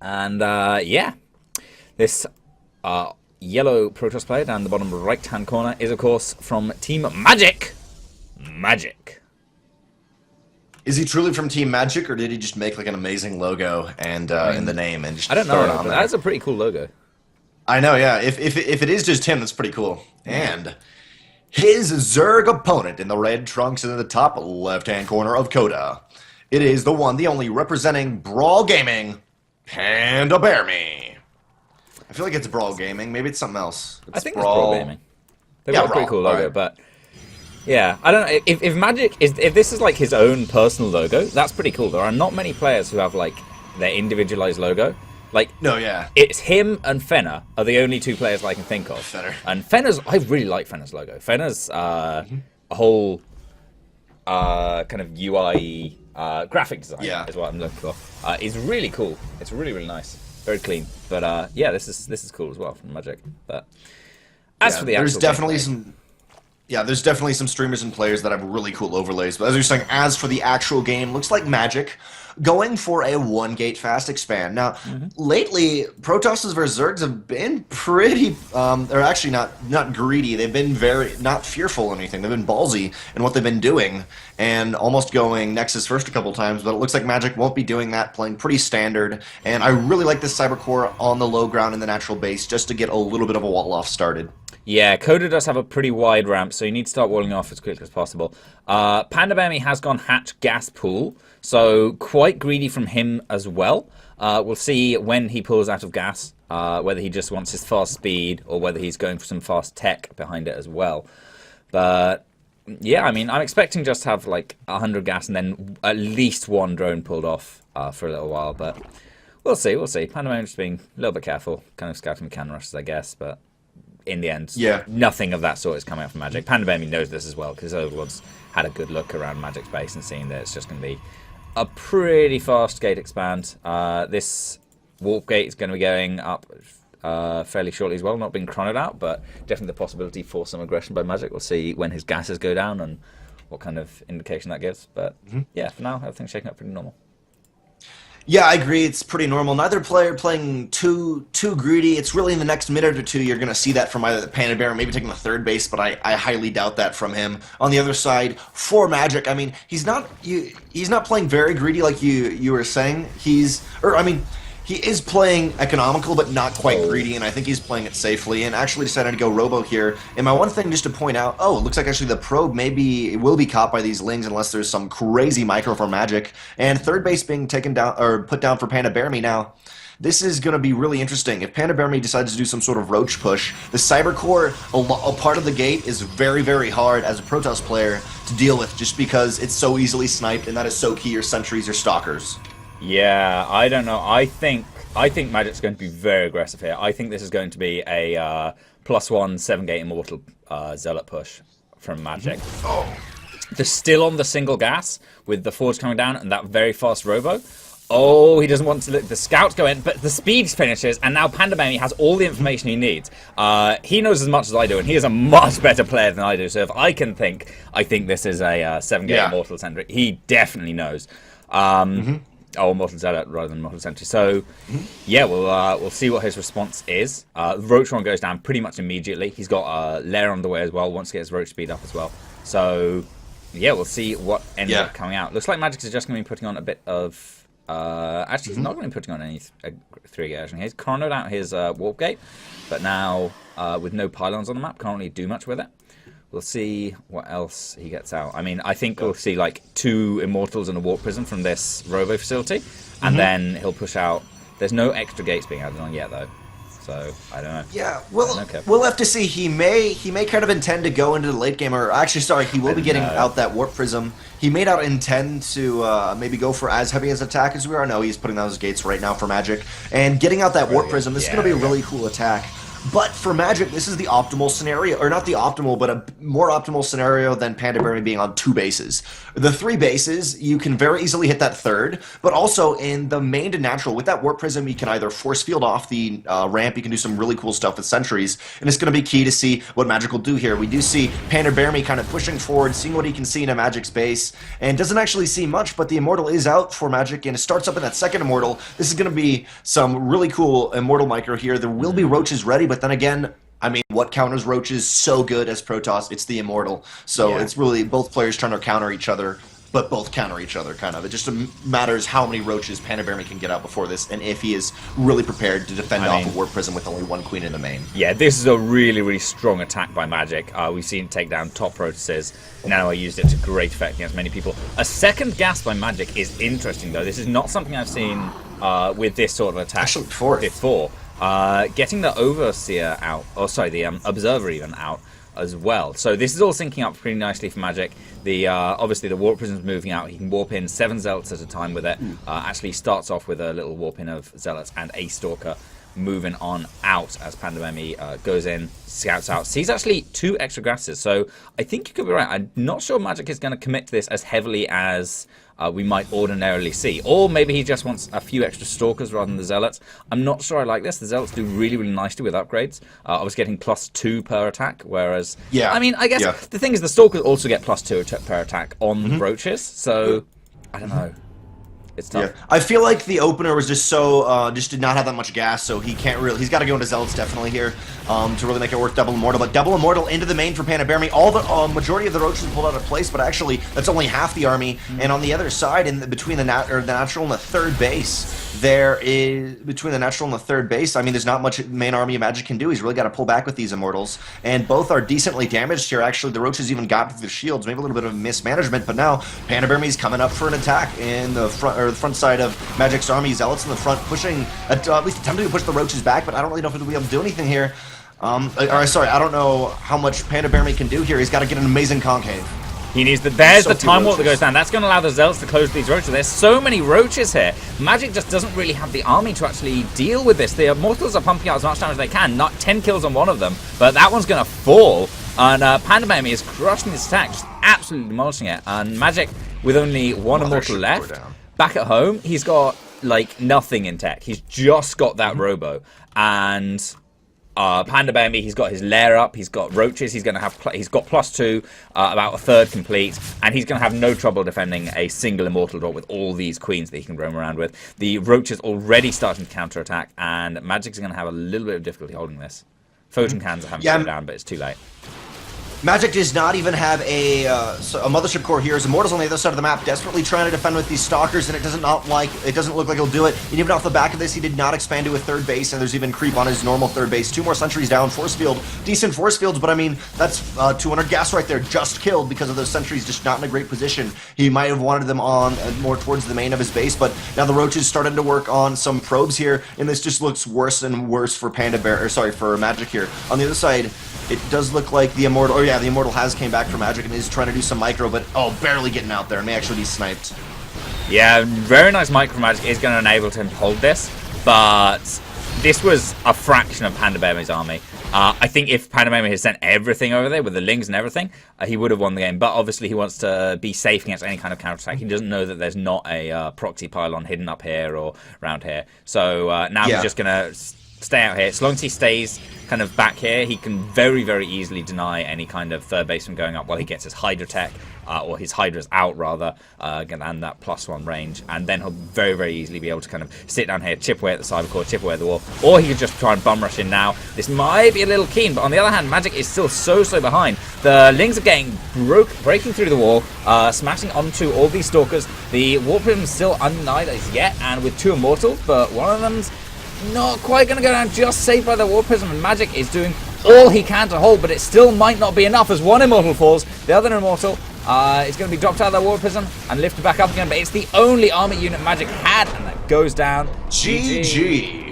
And yeah, this yellow Protoss player down the bottom right-hand corner is, of course, from Team Magik. Magik. Is he truly from Team Magik, or did he just make like an amazing logo and in the name and just I don't throw know, it on but there? that's a pretty cool logo. I know, yeah. If it is just him, that's pretty cool. And his Zerg opponent in the red trunks in the top left-hand corner of Coda. It is the one, the only, representing Brawl Gaming, PandaBearMe. I feel like it's Brawl Gaming. Maybe it's something else. I think it's Brawl Gaming. They've got a pretty Brawl, cool logo, right. but yeah, I don't know if Magik is, if this is like his own personal logo, that's pretty cool. There are not many players who have like their individualized logo. Like, No, yeah. it's him and Fenner are the only two players I can think of. Fenner. And Fenner's, I really like Fenner's logo. Fenner's a whole kind of UI graphic design is what I'm looking for. It's really cool. It's really, really nice. Very clean. But yeah, this is cool as well from Magik. But as for the actual there's definitely gameplay, there's definitely some streamers and players that have really cool overlays. But as you're saying, as for the actual game, looks like Magik going for a one-gate fast expand. Now, lately, Protosses versus Zergs have been pretty, they're actually not greedy. They've been not fearful or anything. They've been ballsy in what they've been doing and almost going Nexus first a couple times, but it looks like Magik won't be doing that, playing pretty standard. And I really like this Cybercore on the low ground in the natural base just to get a little bit of a wall-off started. yeah, Coda does have a pretty wide ramp, so you need to start walling off as quickly as possible. PandaBearMe has gone hatch gas pool, so quite greedy from him as well. We'll see when he pulls out of gas, whether he just wants his fast speed or whether he's going for some fast tech behind it as well. But yeah, I mean, I'm expecting just to have like 100 gas and then at least one drone pulled off for a little while, but we'll see, we'll see. PandaBearMe just being a little bit careful, kind of scouting the cannon rushes, I guess, but in the end, nothing of that sort is coming out from Magik. PandaBearMe knows this as well, because Overlord's had a good look around Magik's base and seen that it's just going to be a pretty fast gate expand. This warp gate is going to be going up fairly shortly as well, not being chronoed out, but definitely the possibility for some aggression by Magik. We'll see when his gases go down and what kind of indication that gives. But yeah, for now, everything's shaking up pretty normal. Yeah, I agree. It's pretty normal. Neither player playing too greedy. It's really in the next minute or two you're going to see that from either the Panda Bear, maybe taking the third base, but I highly doubt that from him. On the other side, for Magik, I mean, he's not playing very greedy like you were saying. He is playing economical, but not quite greedy, and I think he's playing it safely, and actually decided to go Robo here. And my one thing just to point out, it looks like actually the probe will be caught by these Lings unless there's some crazy micro for Magik. And third base being taken down, or put down for PandaBearMe now. This is going to be really interesting. If PandaBearMe decides to do some sort of roach push, the Cybercore, a part of the gate, is very, very hard as a Protoss player to deal with, just because it's so easily sniped, and that is so key your sentries or stalkers. Yeah, I don't know. I think Magik's going to be very aggressive here. I think this is going to be a +1 7-gate Immortal Zealot push from Magik. They're still on the single gas with the Forge coming down and that very fast Robo. Oh, he doesn't want to let the scouts go in, but the speed finishes, and now PandaBearMe has all the information he needs. He knows as much as I do, and he is a much better player than I do. So if I can think, I think this is a 7-gate Immortal Sentry. He definitely knows. Mortal Zealot rather than Mortal Sentry. So, yeah, we'll see what his response is. Roach goes down pretty much immediately. He's got a Lair on the way as well, wants to get his Roach speed up as well. So, yeah, we'll see what ends up coming out. Looks like Magik is just going to be putting on a bit of... actually, he's not going to be putting on any 3-gate action. He's chronoed out his Warp Gate, but now, with no pylons on the map, can't really do much with it. We'll see what else he gets out. I mean, I think we'll see like 2 Immortals and a Warp Prism from this Robo facility, and then he'll push out. There's no extra gates being added on yet, though. So, I don't know. Yeah, we'll have to see. He may kind of intend to go into the late game, or actually, sorry, he will be getting out that Warp Prism. He may not intend to maybe go for as heavy as attack as we are. No, he's putting out his gates right now for Magik. And getting out that Warp Prism, this is going to be a really cool attack. But for Magik, this is the optimal scenario, or not the optimal, but a more optimal scenario than PandaBearMe being on 2 bases. The 3 bases, you can very easily hit that third, but also in the main to natural, with that Warp Prism, you can either force field off the ramp, you can do some really cool stuff with sentries, and it's going to be key to see what Magik will do here. We do see PandaBearMe kind of pushing forward, seeing what he can see in a Magik's base, and doesn't actually see much, but the Immortal is out for Magik, and it starts up in that second Immortal. This is going to be some really cool Immortal micro here. There will be Roaches ready, but then again, I mean, what counters Roaches so good as Protoss? It's the Immortal. So it's really both players trying to counter each other, but both counter each other, kind of. It just matters how many Roaches PandaBearMe can get out before this, and if he is really prepared to defend off a Warp Prism with only 1 queen in the main. Yeah, this is a really, really strong attack by Magik. We've seen it take down top Protoss. Nano used it to great effect against many people. A second gas by Magik is interesting, though. This is not something I've seen with this sort of attack before. Getting the Overseer out, or sorry, the Observer even out as well. So this is all syncing up pretty nicely for Magik. The obviously the Warp Prism's moving out. He can warp in 7 Zealots at a time with it. Actually starts off with a little warp in of Zealots and a Stalker moving on out as PandaBearMe goes in, scouts out, sees actually 2 extra grasses. So I think you could be right. I'm not sure Magik is going to commit to this as heavily as we might ordinarily see. Or maybe he just wants a few extra Stalkers rather than the Zealots. I'm not sure I like this. The Zealots do really, really nicely with upgrades. I was getting +2 per attack, whereas... Yeah. I mean, I guess the thing is the Stalkers also get +2 per attack on the Roaches, so I don't know. It's tough. Yeah. I feel like the opener was just so just did not have that much gas, so he can't really. He's got to go into Zealots definitely here to really make it work. Double Immortal, but Double Immortal into the main for PandaBearMe. All the majority of the Roaches pulled out of place, but actually that's only half the army. And on the other side, between the natural and the third base, there is between the natural and the third base. I mean, there's not much main army Magik can do. He's really got to pull back with these Immortals, and both are decently damaged here. Actually, the Roaches even got through the shields, maybe a little bit of mismanagement, but now PandaBearMe's coming up for an attack in the front. The front side of Magik's army. Zealots in the front pushing, at least attempting to push the Roaches back, but I don't really know if he'll be able to do anything here. Sorry, I don't know how much PandaBearMe can do here. He's got to get an amazing concave. He needs there's the time warp that goes down. That's going to allow the Zealots to close these Roaches. There's so many Roaches here. Magik just doesn't really have the army to actually deal with this. The Immortals are pumping out as much damage as they can. Not 10 kills on one of them, but that one's going to fall. And PandaBearMe is crushing this attack, just absolutely demolishing it. And Magik, with only 1 Immortal left, back at home, he's got like nothing in tech. He's just got that Robo, and PandaBearMe, he's got his lair up. He's got Roaches. He's going to have. He's got +2, about a third complete, and he's going to have no trouble defending a single Immortal drop with all these queens that he can roam around with. The Roaches already starting to counterattack, and Magik's going to have a little bit of difficulty holding this. Photon cans are having to go down, but it's too late. Magik does not even have a mothership core here. His Immortals on the other side of the map, desperately trying to defend with these Stalkers, and it doesn't look like he'll do it. And even off the back of this, he did not expand to a third base, and there's even creep on his normal third base. 2 more sentries down, force field, decent force fields, but I mean that's 200 gas right there, just killed because of those sentries, just not in a great position. He might have wanted them on more towards the main of his base, but now the Roaches started to work on some probes here, and this just looks worse and worse for for Magik here. On the other side, it does look like the Immortal. Oh yeah, the Immortal has came back from Magik and is trying to do some micro, but barely getting out there and may actually be sniped. Yeah, very nice micro from Magik is going to enable him to hold this, but this was a fraction of PandaBearMe's army. I think if PandaBearMe had sent everything over there with the Lings and everything, he would have won the game. But obviously he wants to be safe against any kind of counterattack. He doesn't know that there's not a proxy pylon hidden up here or around here. So now he's just going to stay out here. As long as he stays kind of back here, he can very, very easily deny any kind of third base from going up while he gets his Hydra tech, or his Hydras out rather, and that +1 range, and then he'll very, very easily be able to kind of sit down here, chip away at the cyber core, chip away at the wall, or he could just try and bum rush in now. This might be a little keen, but on the other hand, Magik is still so behind. The Lings are getting breaking through the wall, smashing onto all these Stalkers. The Warp Prism is still undenied as yet, and with 2 Immortals, but one of them's not quite going to go down, just saved by the Warp Prism, and Magik is doing all he can to hold, but it still might not be enough as 1 Immortal falls. The other Immortal is going to be dropped out of the Warp Prism and lifted back up again, but it's the only army unit Magik had, and that goes down. GG.